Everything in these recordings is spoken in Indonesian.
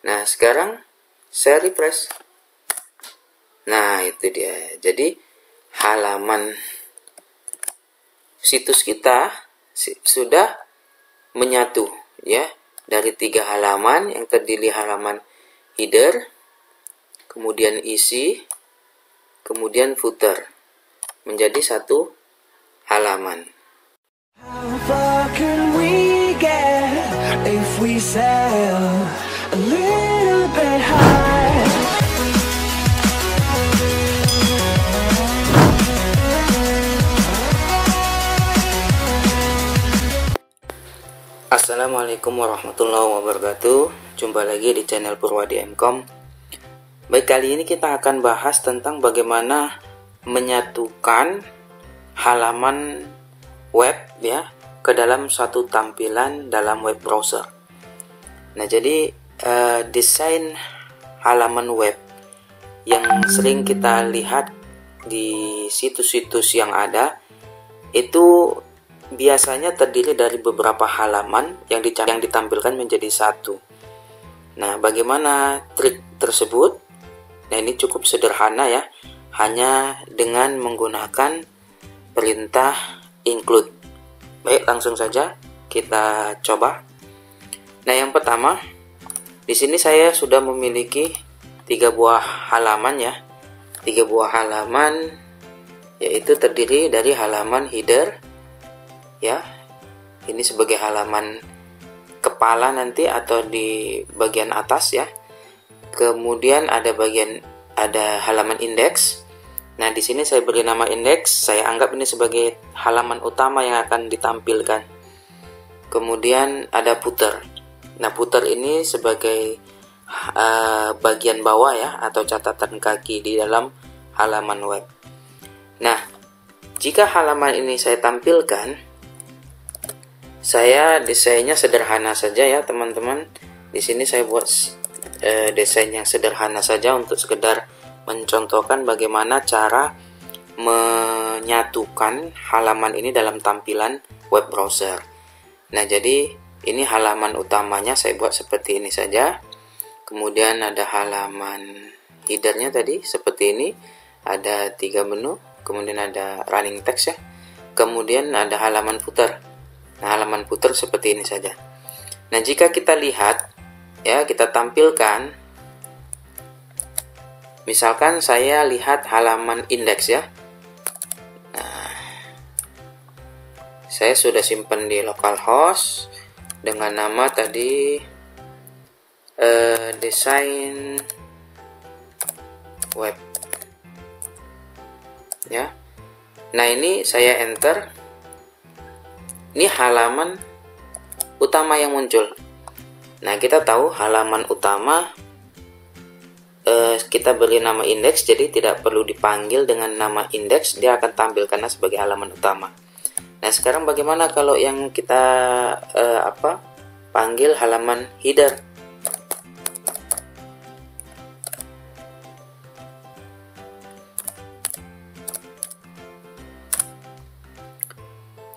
Nah, sekarang saya refresh. Nah, itu dia. Jadi halaman situs kita sudah menyatu ya, dari 3 halaman yang terdiri halaman header, kemudian isi, kemudian footer, menjadi satu halaman. How far can we get if we sail a little bit high? Assalamualaikum warahmatullahi wabarakatuh. Jumpa lagi di channel Purwadi Mkom. Baik, kali ini kita akan bahas tentang bagaimana menyatukan halaman web ya ke dalam satu tampilan dalam web browser. Nah, jadi desain halaman web yang sering kita lihat di situs-situs yang ada itu biasanya terdiri dari beberapa halaman yang ditampilkan menjadi satu. Nah, bagaimana trik tersebut? Nah, ini cukup sederhana ya, hanya dengan menggunakan perintah include. Baik, langsung saja kita coba. Nah, yang pertama, di sini saya sudah memiliki 3 buah halaman ya. 3 buah halaman yaitu terdiri dari halaman header ya, ini sebagai halaman kepala nanti atau di bagian atas ya. Kemudian ada halaman indeks. Nah, di sini saya beri nama indeks. Saya anggap ini sebagai halaman utama yang akan ditampilkan. Kemudian ada footer. Nah, footer ini sebagai bagian bawah ya, atau catatan kaki di dalam halaman web. Nah, jika halaman ini saya tampilkan, saya desainnya sederhana saja ya teman-teman. Di sini saya buat desain yang sederhana saja untuk sekedar mencontohkan bagaimana cara menyatukan halaman ini dalam tampilan web browser. Nah, jadi ini halaman utamanya saya buat seperti ini saja. Kemudian ada halaman headernya tadi seperti ini, ada 3 menu, kemudian ada running text ya. Kemudian ada halaman footer. Nah, halaman footer seperti ini saja. Nah, jika kita lihat ya, kita tampilkan, misalkan saya lihat halaman indeks ya. Nah, saya sudah simpan di localhost dengan nama tadi desain web ya. Nah, ini saya enter. Ini halaman utama yang muncul. Nah, kita tahu halaman utama kita beri nama indeks, jadi tidak perlu dipanggil dengan nama indeks, dia akan tampilkannya sebagai halaman utama. Nah, sekarang bagaimana kalau yang kita panggil halaman header?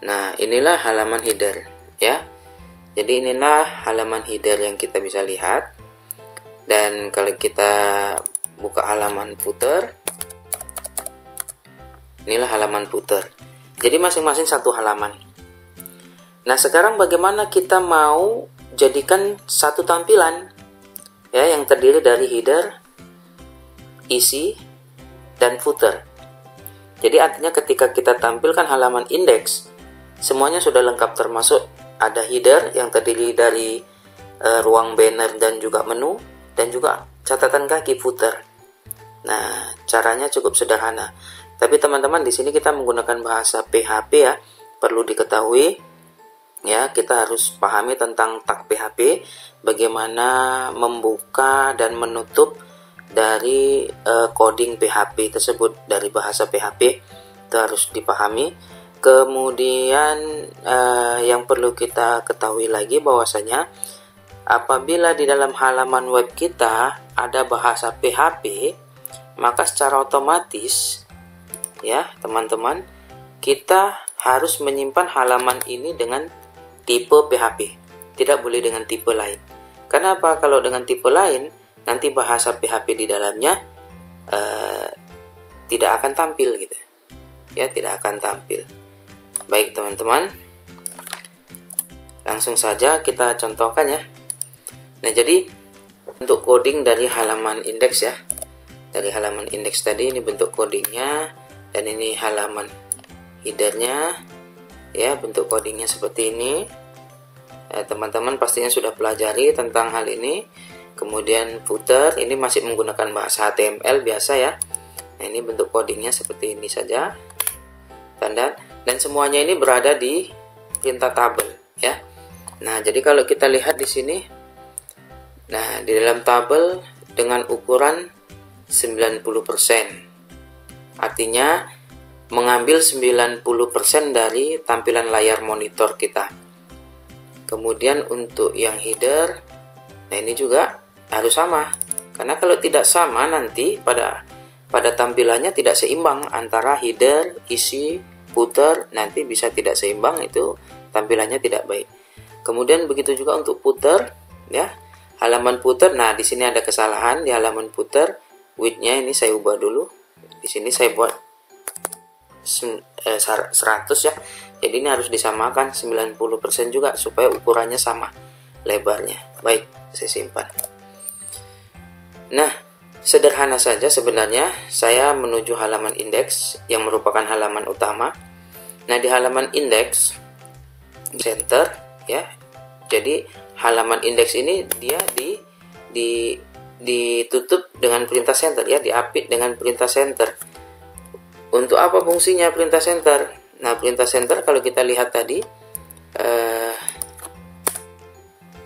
Nah, inilah halaman header ya. Jadi inilah halaman header yang kita bisa lihat. Dan kalau kita buka halaman footer, inilah halaman footer. Jadi masing-masing satu halaman. Nah, sekarang bagaimana kita mau jadikan satu tampilan ya, yang terdiri dari header, isi, dan footer. Jadi artinya ketika kita tampilkan halaman indeks, semuanya sudah lengkap, termasuk ada header yang terdiri dari ruang banner dan juga menu, dan juga catatan kaki footer. Nah, caranya cukup sederhana. Tapi teman-teman, di sini kita menggunakan bahasa PHP ya. Perlu diketahui ya, kita harus pahami tentang tag PHP, bagaimana membuka dan menutup dari coding PHP tersebut, dari bahasa PHP itu harus dipahami. Kemudian yang perlu kita ketahui lagi bahwasanya apabila di dalam halaman web kita ada bahasa PHP, maka secara otomatis ya teman-teman, kita harus menyimpan halaman ini dengan tipe PHP, tidak boleh dengan tipe lain. Kenapa? Kalau dengan tipe lain, nanti bahasa PHP di dalamnya tidak akan tampil gitu. Ya, tidak akan tampil. Baik teman-teman, langsung saja kita contohkan ya. Nah, jadi bentuk coding dari halaman indeks ya. Dari halaman indeks tadi ini bentuk codingnya, dan ini halaman headernya ya, bentuk codingnya seperti ini. Teman-teman pastinya sudah pelajari tentang hal ini. Kemudian footer ini masih menggunakan bahasa HTML biasa ya. Nah, ini bentuk codingnya seperti ini saja, standar, dan semuanya ini berada di perintah tabel ya. Nah, jadi kalau kita lihat di sini, nah di dalam tabel dengan ukuran 90%, artinya mengambil 90% dari tampilan layar monitor kita. Kemudian untuk yang header, nah ini juga harus sama, karena kalau tidak sama nanti pada tampilannya tidak seimbang antara header, isi, footer, nanti bisa tidak seimbang, itu tampilannya tidak baik. Kemudian begitu juga untuk footer ya, halaman footer. Nah, di sini ada kesalahan di halaman footer, width-nya ini saya ubah dulu. Di sini saya buat 100 ya. Jadi ini harus disamakan 90% juga supaya ukurannya sama lebarnya. Baik, saya simpan. Nah, sederhana saja sebenarnya. Saya menuju halaman indeks yang merupakan halaman utama. Nah, di halaman indeks center ya. Jadi halaman indeks ini dia ditutup dengan perintah center ya, diapit dengan perintah center. Untuk apa fungsinya perintah center? Nah, perintah center kalau kita lihat tadi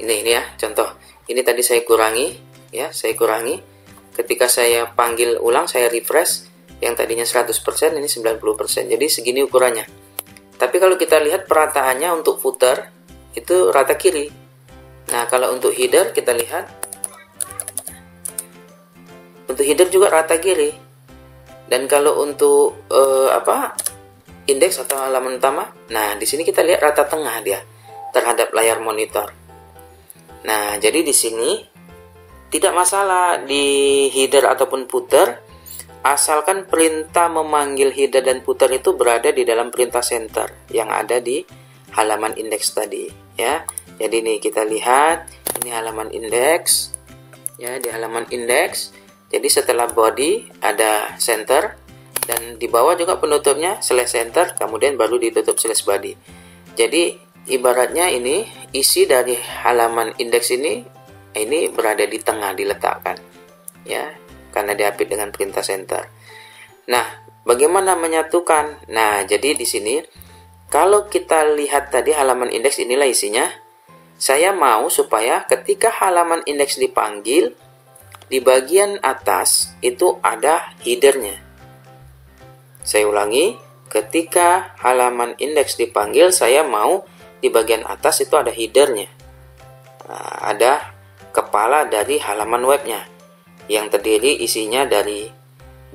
ini ya, contoh. Ini tadi saya kurangi ya, saya kurangi. Ketika saya panggil ulang, saya refresh, yang tadinya 100% ini 90%. Jadi segini ukurannya. Tapi kalau kita lihat perataannya untuk footer itu rata kiri. Nah, kalau untuk header kita lihat, untuk header juga rata kiri. Dan kalau untuk indeks atau halaman utama, nah di sini kita lihat rata tengah dia terhadap layar monitor. Nah, jadi di sini tidak masalah di header ataupun footer, asalkan perintah memanggil header dan footer itu berada di dalam perintah center yang ada di halaman indeks tadi ya. Jadi nih kita lihat, ini halaman indeks ya, di halaman indeks. Jadi setelah body ada center, dan di bawah juga penutupnya slash center, kemudian baru ditutup slash body. Jadi ibaratnya ini isi dari halaman indeks ini berada di tengah, diletakkan ya, karena diapit dengan perintah center. Nah, bagaimana menyatukan? Nah, jadi di sini kalau kita lihat tadi halaman indeks, inilah isinya. Saya mau supaya ketika halaman indeks dipanggil, di bagian atas itu ada headernya. Saya ulangi, ketika halaman indeks dipanggil, saya mau di bagian atas itu ada headernya. Nah, ada kepala dari halaman webnya yang terdiri isinya dari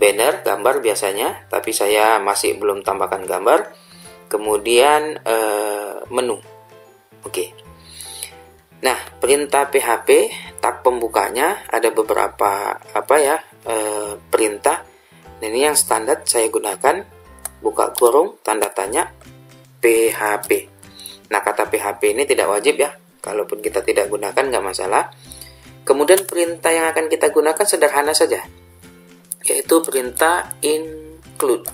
banner, gambar biasanya, tapi saya masih belum tambahkan gambar. Kemudian menu. Oke. Nah, perintah PHP tag pembukanya ada beberapa perintah. Nah, ini yang standar saya gunakan, buka kurung, tanda tanya, PHP. Nah, kata PHP ini tidak wajib ya, kalaupun kita tidak gunakan nggak masalah. Kemudian perintah yang akan kita gunakan sederhana saja, yaitu perintah include.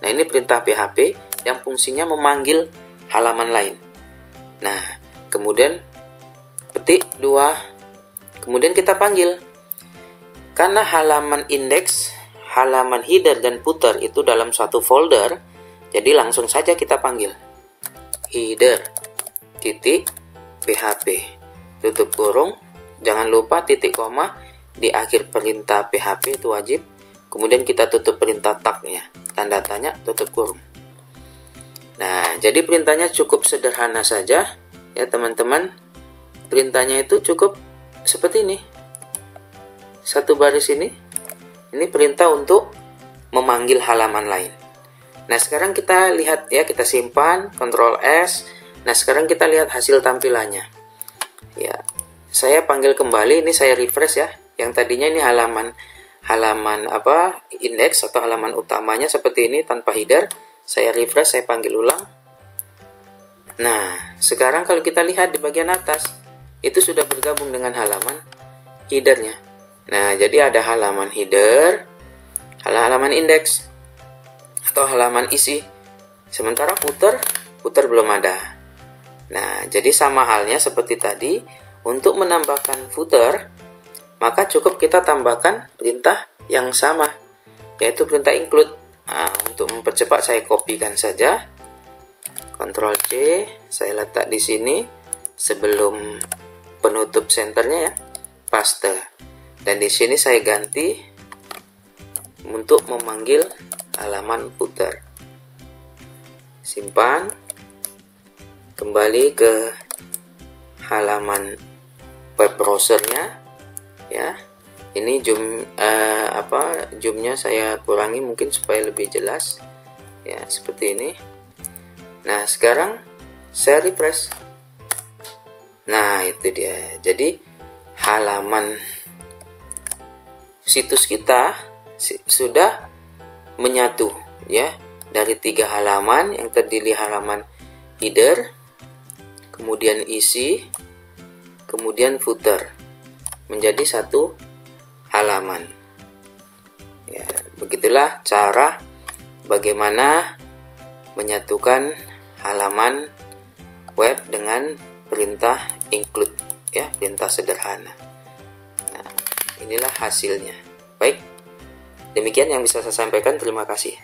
Nah, ini perintah PHP yang fungsinya memanggil halaman lain. Nah, kemudian petik 2, kemudian kita panggil. Karena halaman indeks, halaman header dan footer itu dalam suatu folder, jadi langsung saja kita panggil header titik PHP, tutup kurung, jangan lupa titik koma di akhir perintah PHP itu wajib. Kemudian kita tutup perintah tagnya, tanda tanya, tutup kurung. Nah, jadi perintahnya cukup sederhana saja ya teman-teman. Perintahnya itu cukup seperti ini, satu baris ini perintah untuk memanggil halaman lain. Nah, sekarang kita lihat ya, kita simpan, Ctrl S. Nah, sekarang kita lihat hasil tampilannya ya. saya panggil kembali, ini saya refresh ya. Yang tadinya ini halaman index atau halaman utamanya seperti ini tanpa header. Saya refresh, saya panggil ulang. Nah, sekarang kalau kita lihat di bagian atas, itu sudah bergabung dengan halaman headernya. Nah, jadi ada halaman header, halaman indeks, atau halaman isi. Sementara footer belum ada. Nah, jadi sama halnya seperti tadi, untuk menambahkan footer, maka cukup kita tambahkan perintah yang sama, yaitu perintah include. Nah, untuk mempercepat saya kopikan saja, Ctrl C, saya letak di sini sebelum penutup senternya ya, paste. Dan di sini saya ganti untuk memanggil halaman footer. Simpan, kembali ke halaman web browsernya ya. Ini zoomnya saya kurangi mungkin supaya lebih jelas ya, seperti ini. Nah, sekarang saya refresh. Nah, itu dia. Jadi halaman situs kita sudah menyatu ya, dari 3 halaman yang terdiri halaman header, kemudian isi, kemudian footer, menjadi satu halaman ya. Begitulah cara bagaimana menyatukan halaman web dengan perintah include ya, perintah sederhana. Nah, inilah hasilnya. Baik, demikian yang bisa saya sampaikan. Terima kasih.